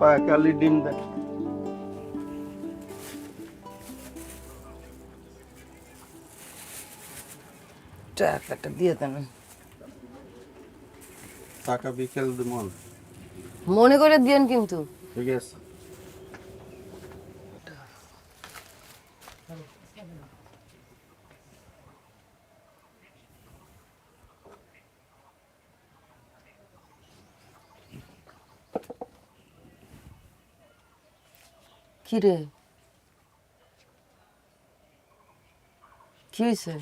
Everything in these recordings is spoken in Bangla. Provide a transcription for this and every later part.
পাকা কালি ডিম দেয়। টাকাটা দিয়ে দেন। টাকা বিকেল দিমন। মনে করে দিয়েন কিন্তু। ঠিক আছে। কি রে, কি হয়েছে?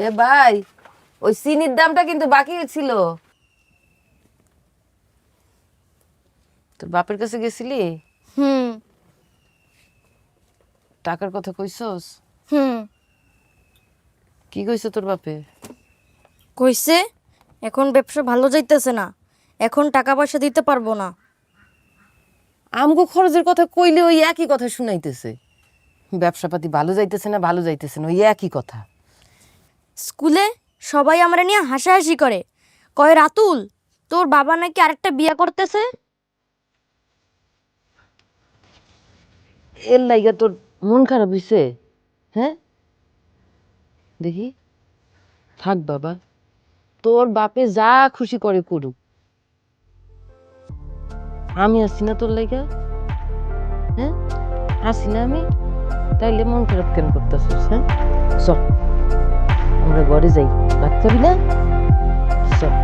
এ ভাই, ওই চিনির দামটা কিন্তু বাকি ছিল। তোর বাপের কাছে গেছিলি? হুম টাকার কথা কইছস? হুম কি কইছে তোর বাপে? কইছে এখন ব্যবসা ভালো যাইতেছে না, এখন টাকা পয়সা দিতে পারবো না। আমগো খরচের কথা কইলে ওই একই কথা শুনাইতেছে। ব্যবসাপাতি ভালো যাইতেছে না, ভালো যাইতেছে না, ওই একই কথা। স্কুলে সবাই আমরা নিয়ে হাসাহাসি করে, কয় রাতুল তোর বাবা নাকি আরেকটা বিয়ে করতেছে। এর লাইগা তোর মন খারাপ হইছে? হ্যাঁ, দেখি থাক বাবা, তোর বাপে যা খুশি করে করুক, আমি আছি না তোর লাইগা? হ্যাঁ, আসি না আমি? তাইলে মন খারাপ কেন করতেছিস? হ্যাঁ, চল আমরা ঘরে যাই, ভাত খাবি না? চল।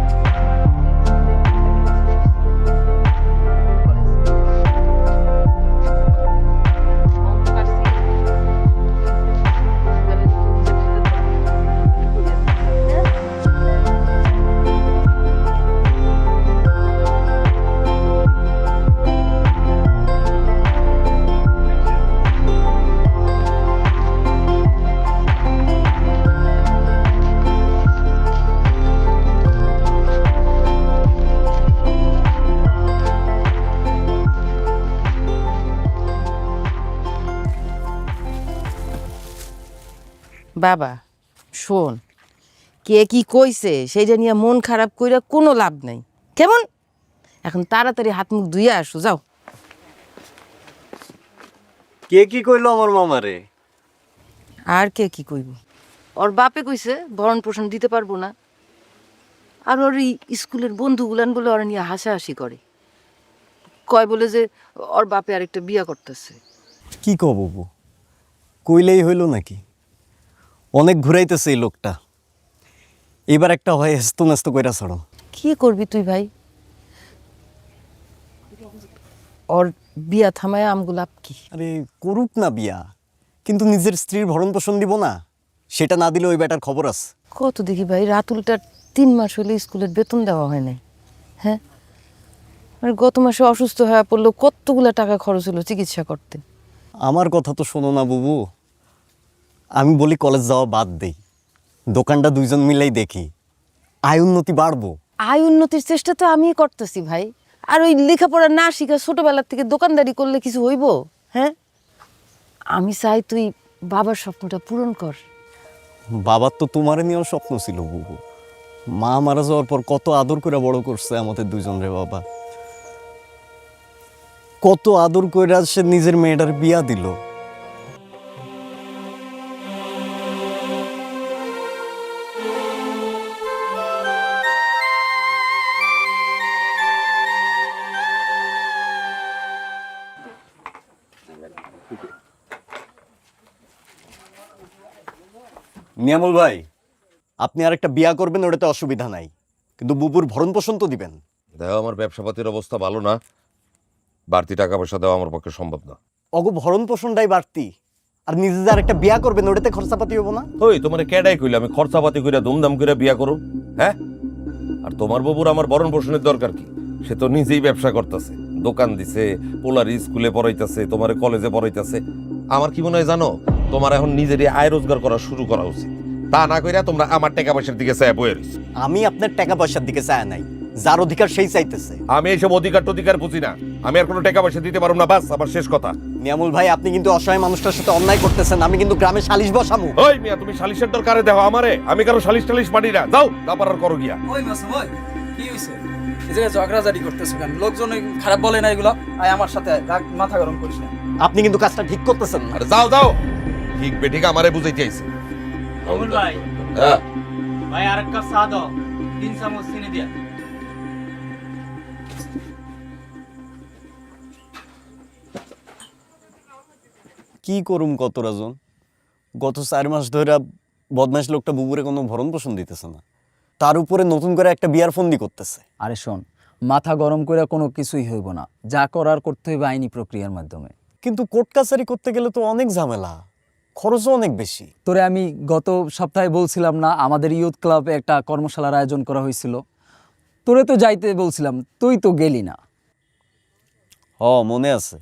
বাবা শোন, কে কি কইছে সেইটা নিয়ে মন খারাপ কইরা কোনো লাভ নাই, কেমন? এখন তাড়াতাড়ি হাত মুখ ধুইয়া আসো, যাও। কে কি কইলো আমার মামারে? আর কে কি কইব? ওর বাপে কইছে ভরণ পোষণ দিতে পারবো না, আর ওর এই স্কুলের বন্ধুগুলান বলে ওরা নিয়ে হাসাহাসি করে, কয় বলে যে ওর বাপে আরেকটা বিয়া করতেছে। কি কব বউ, কইলেই হইল নাকি? অনেক ঘুরাইতেছে এই লোকটা, এবার একটা হয় হেস্ত নেস্ত কইরা ছাড়ো। কি করবি তুই ভাই? ওর বিয়া থামায় আমগুলাপ কি? আরে করুক না বিয়া, কিন্তু নিজের স্ত্রীর ভরণ পোষণ দিব না, সেটা না দিলে ওই বেটার খবর আছে। কত দেখি ভাই, রাতুলটার 3 মাস হলে স্কুলের বেতন দেওয়া হয় নাই। হ্যাঁ, আর গত মাসে অসুস্থ হয়ে পড়লো, কতগুলা টাকা খরচ হলো চিকিৎসা করতে। আমার কথা তো শোনো না বুবু, আমি বলি কলেজ যাওয়া বাদ দেই, দোকানটা দুইজন মিলেই দেখি, আয় উন্নতি বাড়বো। আয় উন্নতির চেষ্টা তো আমিই করতেছি ভাই, আর ওই লেখাপড়া না শিখা ছোটবেলার থেকে দোকানদারি করলে কিছু হইব? হ্যাঁ, আমি চাই তুই বাবার স্বপ্নটা পূরণ কর। বাবার তো তোমার নিয়েও স্বপ্ন ছিল বুবু, মা মারা যাওয়ার পর কত আদর করে বড় করছে আমাদের দুইজন রে বাবা, কত আদর কইরা সে নিজের মেয়েটার বিয়া দিল। নিয়ামুল ভাই, আপনি আর একটা বিয়া করবেন ওটাতে অসুবিধা নাই, কিন্তু বুবুর ভরণ পোষণ তো দিবেন। দেখো আমার ব্যবসাপাতির অবস্থা ভালো না, বাড়তি টাকা পয়সা দেওয়া আমার পক্ষে সম্ভব না। অগো ভরণ পোষণটাই বাড়তি, আর নিজে যে আর একটা বিয়া করবেন ওটাতে খরচাপাতি হবো না? ওই তোমার কেডাই কইলে আমি খরচাপাতি কইরা ধুমধাম কইরা বিয়া করো? হ্যাঁ, আর তোমার বাবুর আমার ভরণ পোষণের দরকার কি? সে তো নিজেই ব্যবসা করতেছে, দোকান দিছে, পোলার স্কুলে পড়াইতেছে, তোমার কলেজে পড়াইতেছে। আমার কি মনে হয় জানো, তোমার এখন নিজেরই আয় রোজগার করা শুরু করা উচিত, তা না কইরা তোমরা আমার টাকা পয়সার দিকে চায় বয়ে রইছো। আমি আপনার টাকা পয়সার দিকে চায় নাই, যার অধিকার সেই চাইতেছে। আমি এইসব অধিকার টধিকার বুঝি না, আমি আর কোনো টাকা পয়সা দিতে পারবো না, বাস আমার শেষ কথা। নিয়ামুল ভাই, আপনি কিন্তু অসহায় মানুষটার সাথে অন্যায় করতেছেন। আমি কিন্তু গ্রামে সালিশ বসামু। ওই মিয়া, তুমি সালিশের দরকারে দেখো আমারে, আমি কারো সালিশ টালিশ মানি না। যাও, না পারার করো গিয়া। ওই মাসুম ওই কি হইছে? এই জায়গায় ঝগড়াঝাড়ি করতেছো কেন? লোকজন ওই খারাপ বলে না এগুলো? আয় আমার সাথে রাগ, মাথা গরম করিস না। আপনি কিন্তু কাজটা ঠিক করতেছেন না। আরে যাও যাও, ঠিক বেঠিক আমারে বুঝাইতে আইছে। অমুল ভাই, হ্যাঁ, ভাই আরেক কাপ চা দাও, 3 চামচ চিনি দিয়া। কি করুম কত রাজন? গত 4 মাস ধরে বদমাইশ লোকটা বুবুরে কোনো ভরণ পোষণ দিতেছে না, তার উপরে নতুন করে একটা বিয়ার ফন্দি করতেছে। আরে শোন, মাথা গরম করে কোনো কিছুই হইব না, যা করার করতে হইবে আইনি প্রক্রিয়ার মাধ্যমে। কিন্তু কোর্ট কাছারি করতে গেলে তো অনেক ঝামেলা, খরচও অনেক বেশি। তোরে আমি গত সপ্তাহে বলছিলাম না, আমাদের ইউথ ক্লাবে একটা কর্মশালার আয়োজন করা হয়েছিল, তোরে তো যাইতে বলছিলাম, তুই তো গেলি না। মনে আছে।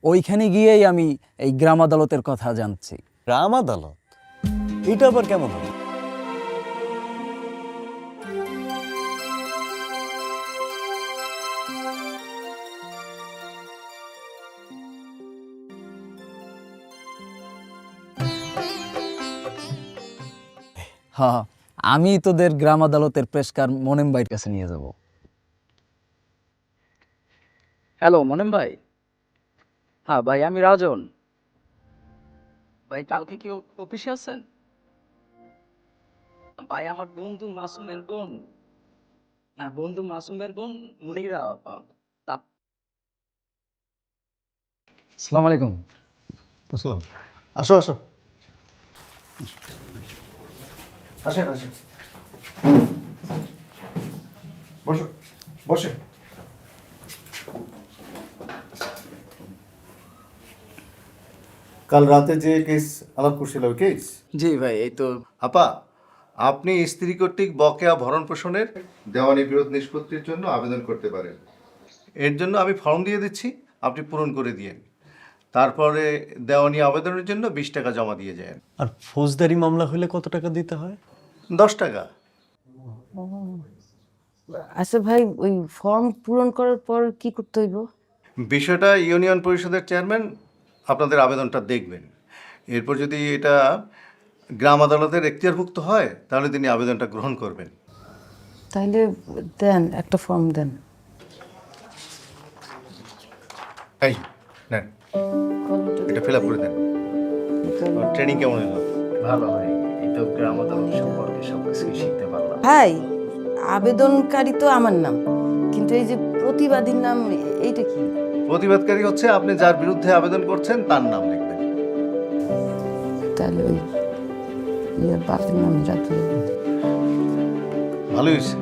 ওইখানে গিয়েই আমি এই গ্রাম আদালতের কথা জানছি। গ্রাম আদালত? এটা আবার কেমন হবে? হ্যাঁ, আমি তোদের গ্রাম আদালতের প্রেসকার মনেম ভাইয়ের কাছে নিয়ে যাব। হ্যালো মনেম ভাই। হ্যাঁ ভাই, আমি রাজন। ভাই কালকে কি অফিসে আছেন? ভাই আমার বন্ধু মাসুমের বোন, না বন্ধু মাসুমের বোন মুনিরা। আসসালামু আলাইকুম। আসো আসো, আসেন আসেন, বসো বসে। কাল রাতে যে কেস আলাপ করছিল ওই কেস? জি ভাই, এই তো। আপা, আপনি স্ত্রী কর্তৃক বকেয়া ভরণ পোষণের দেওয়ানি বিরোধ নিষ্পত্তির জন্য আবেদন করতে পারেন। এর জন্য আমি ফর্ম দিয়ে দিচ্ছি, আপনি পূরণ করে দিয়েন। তারপরে দেওয়ানি আবেদনের জন্য 20 টাকা জমা দিয়ে যান। আর ফৌজদারি মামলা হলে কত টাকা দিতে হয়? 10 টাকা। আচ্ছা ভাই, ওই ফর্ম পূরণ করার পর কি করতে হইব? বিষয়টা ইউনিয়ন পরিষদের চেয়ারম্যান আপনাদের আবেদনটা দেখবেন। এরপর যদি এটা গ্রাম আদালতের এখতিয়ারভুক্ত হয় তাহলে তিনি আবেদনটা গ্রহণ করবেন। তাইলে দেন, একটা ফর্ম দেন। এই নেন, এটা ফিল আপ করে দেন। ট্রেনিং কেমন হলো? ভালো ভাই, এই তো গ্রাম আদালত সম্পর্কে সবকিছু শিখতে পারলাম। ভাই, আবেদনকারী তো আমার নাম, কিন্তু এই যে প্রতিবাদীর নাম, এইটা কি? প্রতিবাদকারী হচ্ছে আপনি যার বিরুদ্ধে আবেদন করছেন তার নাম লিখবেন। তাহলে ওই ইয়ার বাপের নাম রাখতে হবে। ভালোই হয়েছে,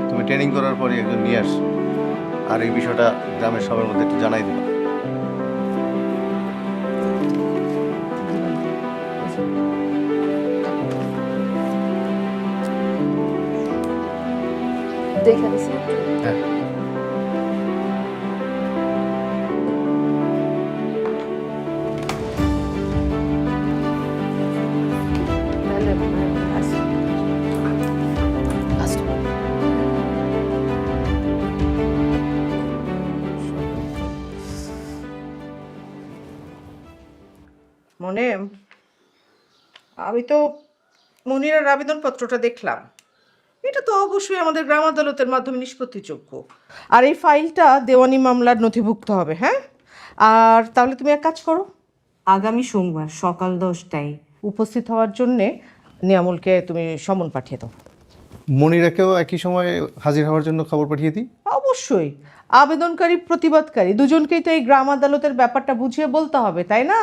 তুমি ট্রেনিং করার পরে একজন নিয়ে আস, আর এই বিষয়টা গ্রামের সবার মধ্যে একটু জানাই দিবা। দেখে দিছি। হ্যাঁ, তাহলে আসি। আসি। মনে, আমি তো মনিরার আবেদনপত্রটা দেখলাম। এটা তো অবশ্যই আমাদের গ্রাম আদালতের মাধ্যমে নিষ্পত্তিযোগ্য, আর এই ফাইলটা দেওয়ানি মামলার নথিভুক্ত হবে। হ্যাঁ, আর তাহলে তুমি এক কাজ করো, আগামী সোমবার সকাল 10টায় উপস্থিত হওয়ার জন্যে নিয়ামুলকে তুমি সমন পাঠিয়ে দাও। মনিরাকেও একই সময় হাজির হওয়ার জন্য খবর পাঠিয়ে দিই। অবশ্যই, আবেদনকারী প্রতিবাদকারী দুজনকেই তো এই গ্রাম আদালতের ব্যাপারটা বুঝিয়ে বলতে হবে, তাই না?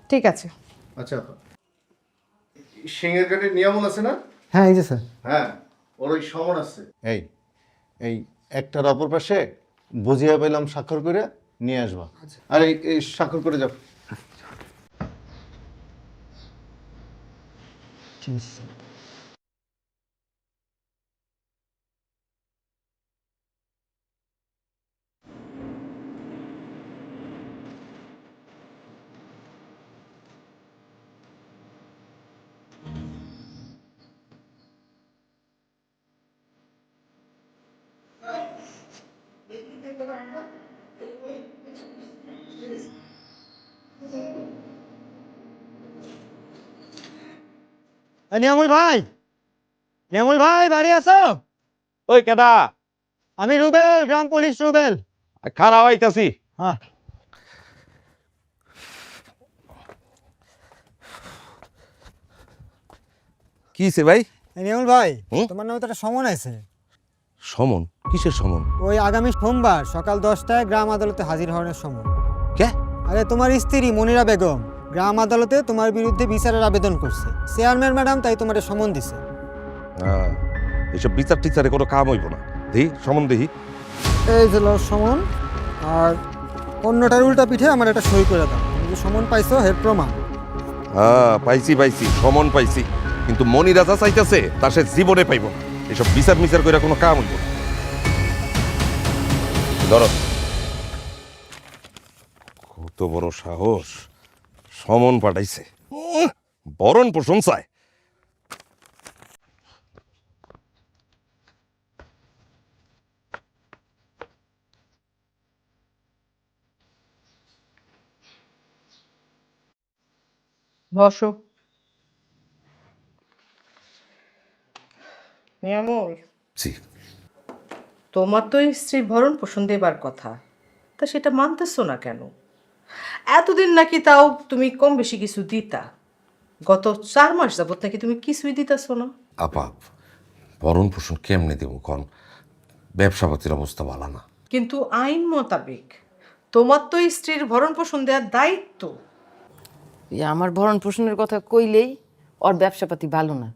ঠিক আছে। আচ্ছা, সিংহের ঘাটের নিয়ামন আছে না? হ্যাঁ এই যে স্যার। হ্যাঁ, ওর ওই সমন আছে। এই এই একটার অপর পাশে বুঝিয়া পেলাম স্বাক্ষর করে নিয়ে আসবা। আর এই স্বাক্ষর করে যাও। নিয়ামুল ভাই, নিয়ামুল ভাই বাড়ি আছো? ওই কেডা? আমি রুবেল, গ্রাম পুলিশ রুবেল। খারাপ হইতাছি। হ্যাঁ, কি হইছে ভাই? নিয়ামুল ভাই, হুম? তোমার নামে তো একটা সমন আছে। সমন? কিসের সমন? ওই আগামী সোমবার সকাল 10টায় গ্রাম আদালতে হাজির হওয়ার সমন। কে? আরে তোমার স্ত্রী মনিরা বেগম গ্রাম আদালতে তোমার বিরুদ্ধে বিচারের আবেদন করছে। চেয়ারম্যান ম্যাডাম তাই তোমার সমন দিছে। এসব বিচার টিচারে কোনো কাম হইব না। দেহি সমন দেহি। এই যে লও সমন, আর অন্যটার উল্টা পিঠে আমার একটা সই করে দাও। তুমি যে সমন পাইছো হের প্রমাণ। পাইছি পাইছি, সমন পাইছি, কিন্তু মনি রাজা চাইতেছে তা সে জীবনে পাইব না। এসব বিচার মিচার করে কোনো কাম হইব না। ধরো, কত বড় সাহস, সমন পাঠাইছে, বরণ পোষণ চায়। বসো। নিয়ামুল, জি। তোমার তো স্ত্রীর ভরণ পোষণ দেবার কথা, তা সেটা মানতেছো না কেন? এতদিন নাকি তাও তুমি কম বেশি কিছু দিতা, গত 4 মাস যাবত নাকি তুমি কিছুই দিতেছো না। আপা, ভরণ পোষণ কেমনে দেবো কন? ব্যবসাপাতির অবস্থা ভালো না। কিন্তু আইন মোতাবেক তোমার তো স্ত্রীর ভরণ পোষণ দেওয়ার দায়িত্ব। আমার ভরণ পোষণের কথা কইলেই ওর ব্যবসাপাতি ভালো না।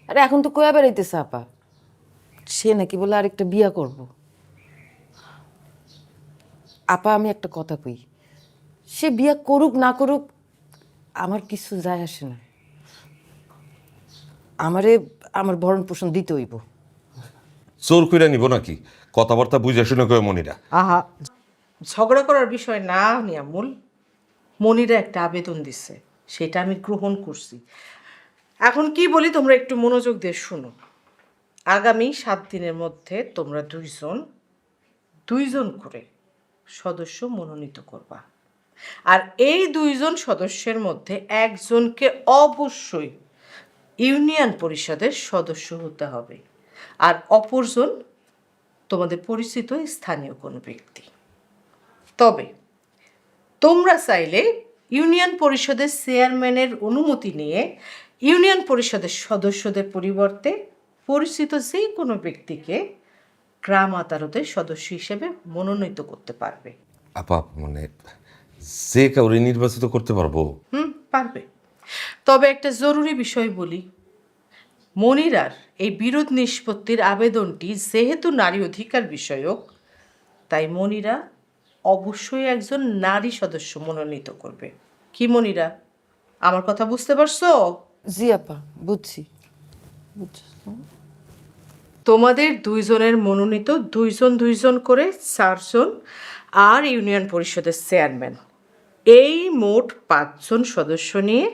আরে এখন তো কয়া বেড়াইতেছে আপা, সে নাকি বলে আরেকটা বিয়া করব। আপা আমি একটা কথা কই, সে বিয়া করুক না করুক আমার কিছু যায় আসে না। আমারে আমার ভরণ পোষণ দিতে হইব। জোর কইরা নিব নাকি? কথাবার্তা বুঝে শুনে কয় মনিরা। আহা, ঝগড়া করার বিষয় না নিয়ামুল। মনিরা একটা আবেদন দিছে, সেটা আমি গ্রহণ করছি। এখন কি বলি তোমরা একটু মনোযোগ দিয়ে শুনো। আগামী 7 দিনের মধ্যে তোমরা দুইজন করে সদস্য মনোনীত করবা। আর এই 2 সদস্যের মধ্যে একজনকে অবশ্যই ইউনিয়ন পরিষদের সদস্য হতে হবে, আর অপরজন তোমাদের পরিচিত স্থানীয় কোনো ব্যক্তি। তবে তোমরা চাইলে ইউনিয়ন পরিষদের চেয়ারম্যানের অনুমতি নিয়ে ইউনিয়ন পরিষদের সদস্যদের পরিবর্তে পরিচিত যে কোনো ব্যক্তিকে গ্রাম আদালতের সদস্য হিসেবে মনোনীত করতে পারবে। আপা মানে যে কাউরে নির্বাচিত করতে পারবো? পারবে। তবে একটা জরুরি বিষয় বলি, মনিরার এই বিরোধ নিষ্পত্তির আবেদনটি যেহেতু নারী অধিকার বিষয়ক, তাই মনিরা অবশ্যই একজন নারী সদস্য মনোনীত করবে। কি মনিরা, আমার কথা বুঝতে পারছো? জি আপা, বুঝছি। তোমাদের 2 জনের মনোনীত 2জন করে 4 জন, আর ইউনিয়ন পরিষদের চেয়ারম্যান, এই মোট 5 জন সদস্য নিয়ে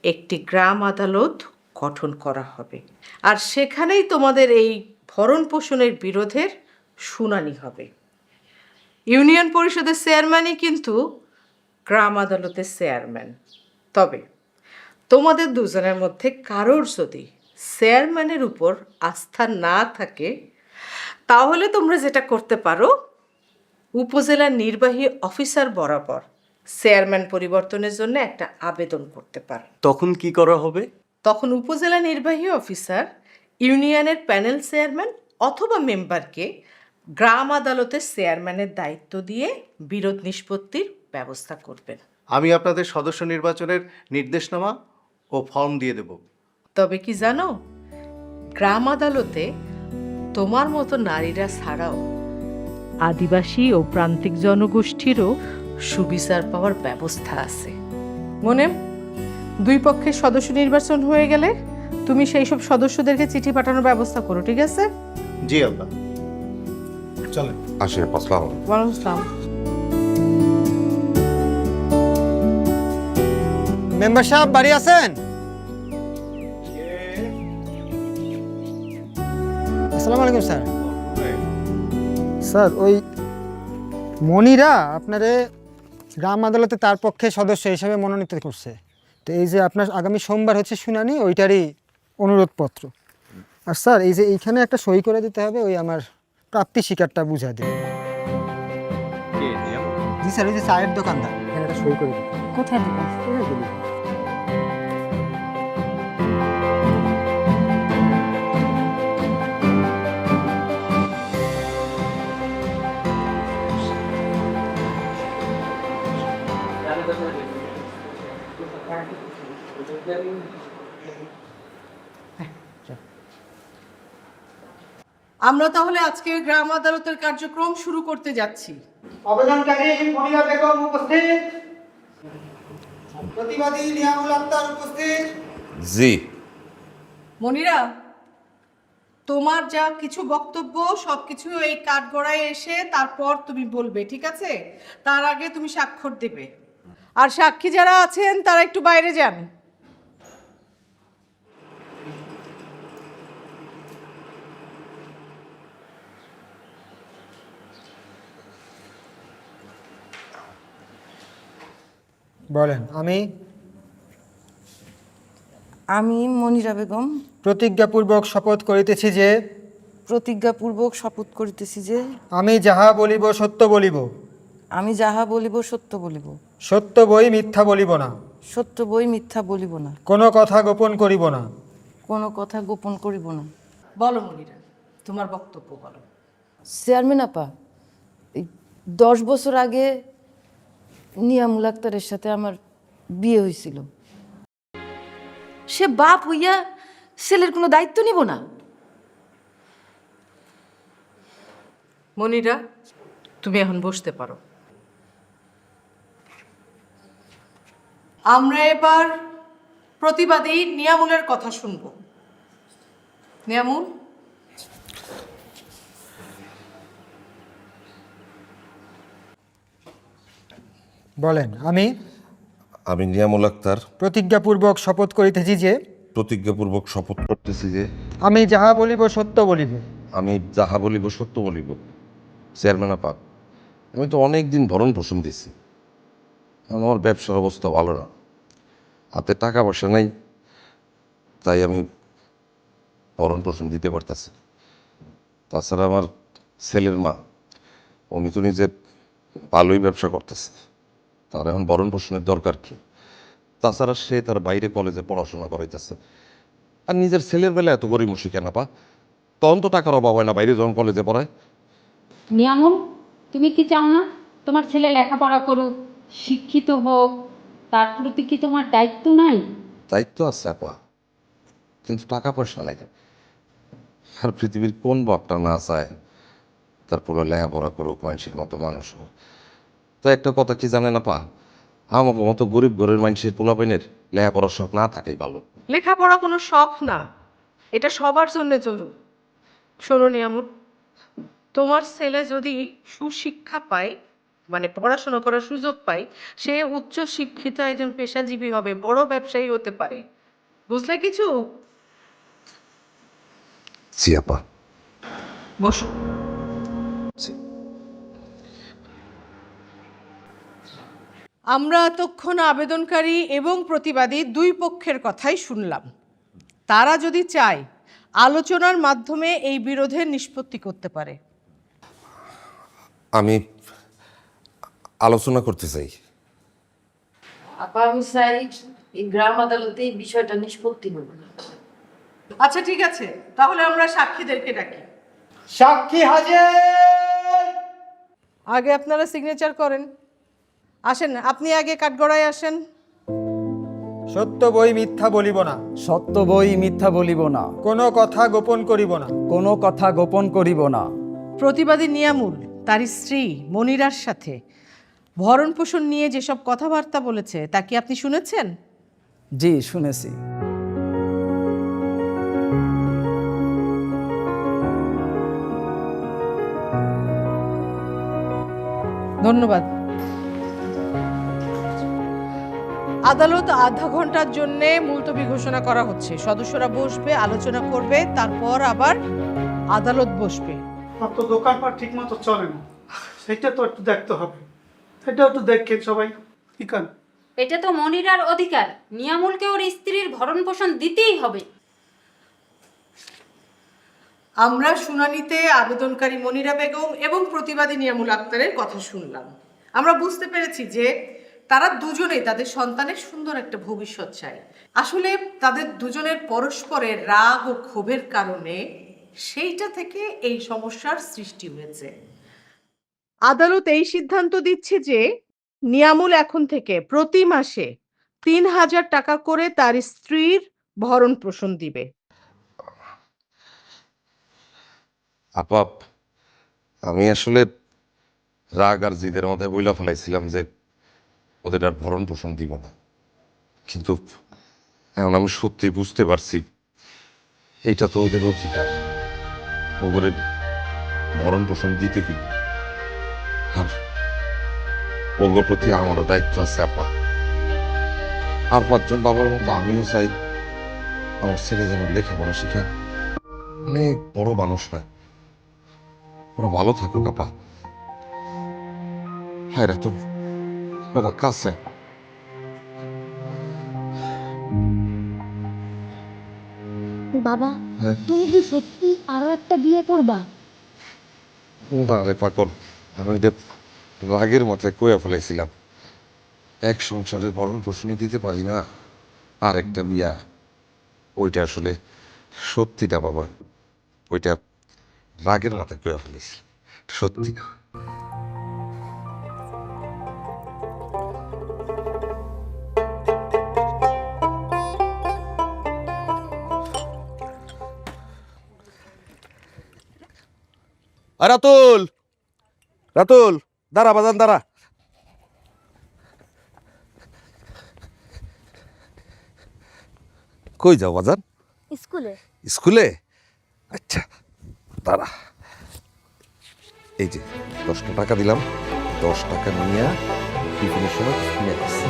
একটি গ্রাম আদালত গঠন করা হবে। আর সেখানেই তোমাদের এই ভরণ পোষণের বিরোধের শুনানি হবে। ইউনিয়ন পরিষদের চেয়ারম্যানই কিন্তু গ্রাম আদালতের চেয়ারম্যান। তবে তোমাদের 2 জনের মধ্যে কারোর যদি চেয়ারম্যানের উপর আস্থা না থাকে, তাহলে তোমরা যেটা করতে পারো, উপজেলা নির্বাহী অফিসার বরাবর চেয়ারম্যান পরিবর্তনের জন্য একটা আবেদন করতে পারো। তখন কি করা হবে? তখন উপজেলা নির্বাহী অফিসার ইউনিয়নের প্যানেল চেয়ারম্যান অথবা মেম্বারকে গ্রাম আদালতের চেয়ারম্যানের দায়িত্ব দিয়ে বিরোধ নিষ্পত্তির ব্যবস্থা করবেন। আমি আপনাদের সদস্য নির্বাচনের নির্দেশনামা ও ফর্ম দিয়ে দেব। তবে কি জানো, গ্রাম আদালতে তোমার মতো নারীরা ছাড়াও আদিবাসী ও প্রান্তিক জনগোষ্ঠীরও সুবিচার পাওয়ার ব্যবস্থা আছে। মনে 2 পক্ষের সদস্য নির্বাচন হয়ে গেলে তুমি সেই সব সদস্যদেরকে চিঠি পাঠানোর ব্যবস্থা করো, ঠিক আছে? জি আল্লাহ, চলেন। আসে আপা, আসসালামু আলাইকুম। ওয়ালাইকুম আসসালাম। মেম্বার সাহেব বাড়ি আছেন? আসসালামু আলাইকুম স্যার। স্যার ওই মনিরা আপনারে গ্রাম আদালতে তার পক্ষে সদস্য হিসেবে মনোনীত করছে। তো এই যে আপনার আগামী সোমবার হচ্ছে শুনানি, ওইটারই অনুরোধপত্র। আর স্যার এই যে এইখানে একটা সই করে দিতে হবে, ওই আমার প্রাপ্তি স্বীকারটা বুঝা দিন। জি স্যার, ওই যে চায়ের দোকানদার, এখানে একটা সই করে দিন। কোথায় দেবো? আমরা তাহলে আজকে গ্রাম আদালতের কার্যক্রম শুরু করতে যাচ্ছি। আবেদনকারী মনিরা বেগম উপস্থিত, প্রতিবাদী নিয়ামুল আক্তার উপস্থিত। জি। মনিরা, তোমার যা কিছু বক্তব্য সবকিছু এই কাঠগড়ায় এসে তারপর তুমি বলবে, ঠিক আছে? তার আগে তুমি স্বাক্ষর দেবে। আর সাক্ষী যারা আছেন তারা একটু বাইরে যান। বলেন। আমি মনিরা বেগম প্রতিজ্ঞাপূর্বক শপথ করিতেছি যে প্রতিজ্ঞাপূর্বক শপথ করিতেছি যে আমি যাহা বলিব সত্য বলিব, আমি যাহা বলিব সত্য বলিব, সত্য বই মিথ্যা বলিব না, সত্য বই মিথ্যা বলিব না, কোনো কথা গোপন করিব না। কোনো কথা গোপন করিব না। বলো মনিরা, তোমার বক্তব্য বলো। চেয়ারম্যান আপা, এই 10 বছর আগে নিয়ামুল আক্তারের সাথে আমার বিয়ে হয়েছিল। সে বাপ হইয়া ছেলের কোনো দায়িত্ব নিব না। মনিরা, তুমি এখন বসতে পারো। আমরা এবার প্রতিবাদী নিয়ামুলের কথা শুনব। নিয়ামুল, বলেন। আমি নিয়ামুল আক্তার প্রতিজ্ঞাপূর্বক শপথ করিতেছি যে প্রতিজ্ঞাপূর্বক শপথ করতেছি যে আমি যাহা বলিব সত্য বলিব। আমি যাহা বলিব সত্য বলিব। চেয়ারম্যান আপা, আমি তো অনেক দিন ভরণ পোষণ দিছি। আমার ব্যবসার অবস্থা ভালো না, হাতে টাকা পয়সা নাই, তাই আমি ভরণ পোষণ দিতে পারতেছি। তাছাড়া আমার ছেলের মা, উনি তো নিজে ভালোই ব্যবসা করতেছে, তার এখন ভরণ পোষণের দরকার কি? তাছাড়া সে তার বাইরে কলেজে পড়াশোনা করাইতেছে, আর নিজের ছেলের বেলা এত গরিমসি কেন পা? তখন তো টাকার অভাব হয় না বাইরে যখন কলেজে পড়ায়। নিয়ামুল, তুমি কি চাও না তোমার ছেলে লেখাপড়া করুক, শিক্ষিত হোক? তার প্রতি কি তোমার দায়িত্ব নাই? দায়িত্ব আছে আপা, কিন্তু টাকা পয়সা নাই। আর পৃথিবীর কোন বাপটা না চায় তারপরে লেখাপড়া করুক, মানুষের মতো মানুষ হোক? তো একটা কথা কি জানে না পা, আমার মতো গরিব ঘরের মানুষের পোলাপাইনের লেখাপড়ার শখ না থাকাই ভালো। লেখাপড়া কোনো শখ না, এটা সবার জন্য জরুরি। শোনো নিয়ামুল, তোমার ছেলে যদি সুশিক্ষা পায়, মানে পড়াশোনা করার সুযোগ পায়, সে উচ্চ শিক্ষিত একজন পেশাজীবী হবে, বড় ব্যবসায়ী হতে পারে। বুঝলে কিছু? জি আপা। বসো। আমরা এতক্ষণ আবেদনকারী এবং প্রতিবাদী দুই পক্ষের কথাই শুনলাম। তারা যদি চায় আলোচনার মাধ্যমে এই বিরোধের নিষ্পত্তি করতে পারে। আমি আলোচনা করতে চাই। আপা, আমি চাই এই গ্রাম আদালতে এই বিষয়টা নিষ্পত্তি হোক। আচ্ছা ঠিক আছে, তাহলে আমরা সাক্ষীদেরকে ডাকি। সাক্ষী হাজির। আগে আপনারা সিগনেচার করেন। আসেন, আপনি আগে কাঠগড়ায় আসেন। সত্য বই মিথ্যা বলিব না, সত্য বই মিথ্যা বলিব না, কোনো কথা গোপন করিব না, কোনো কথা গোপন করিব না। প্রতিবাদী নিয়ামুল তার স্ত্রী মনিরার সাথে ভরণ পোষণ নিয়ে যেসব কথাবার্তা বলেছে তা কি আপনি শুনেছেন? জি, শুনেছি। ধন্যবাদ। আদালত আধা ঘন্টার জন্য মুলতবি ঘোষণা করা হচ্ছে। সদস্যরা বসবে, আলোচনা করবে, তারপর আবার আদালত বসবে। তো দোকানপাট ঠিক মতো চলে না, সেটা তো একটু দেখতে হবে, সেটাও তো দেখেন সবাই, কি কান? এটা তো মনিরার অধিকার, নিয়ামুলকে ওর স্ত্রীর ভরণ পোষণ দিতেই হবে। আমরা শুনানিতে আবেদনকারী মনিরা বেগম এবং প্রতিবাদী নিয়ামুল আক্তারের কথা শুনলাম। আমরা বুঝতে পেরেছি যে তারা দুজনেই তাদের সন্তানের সুন্দর একটা ভবিষ্যৎ চায়। আসলে তাদের দুজনের পরস্পরের রাগ ও ক্ষোভের কারণে সেইটা থেকে এই সমস্যার সৃষ্টি হয়েছে। আদালত এই সিদ্ধান্ত দিচ্ছে যে নিয়ামুল এখন থেকে প্রতি মাসে ৩,০০০ টাকা করে তার স্ত্রীর ভরণ পোষণ দিবে। আপাপ, আমি আসলে রাগ আর জিদের মধ্যে বইলা ফেলাইছিলাম যে ওদের আর ভরণ পোষণ দিব না, কিন্তু এখন আমি সত্যি বুঝতে পারছি এইটা তো ওদের অধিকার, ওদের ভরণ পোষণ দিতে কি, আর ওগুলোর প্রতি আমারও দায়িত্ব আছে। আপা, আর ৫ জন বাবার মতো আমিও চাই আমার ছেলে যেন লেখাপড়া শিখে অনেক বড় মানুষ হয়, ওরা ভালো থাকুক। আপা, হ্যাঁ রে, তোর কাছে বাবা, হ্যাঁ। তুমি কি সত্যি আরো একটা বিয়ে করবা? না রে পাগল, আমি এটা রাগের মাথায় কইয়া ফেলাইছিলাম। এক সংসারের ভরণ পোষণই দিতে পারি না, আর একটা বিয়া, ওইটা আসলে সত্যিটা বাবা, ওইটা রাগের মাথায় কইয়া ফেলেছি, সত্যি না। আর রাতুল, রাতুল, দাঁড়া বাজান, দাঁড়া। কই যাও বাজান? স্কুলে। স্কুলে? আচ্ছা দাঁড়া, এই যে 10টা টাকা দিলাম, 10 টাকা নিয়ে টিফিনের সময় কিনে আসছি।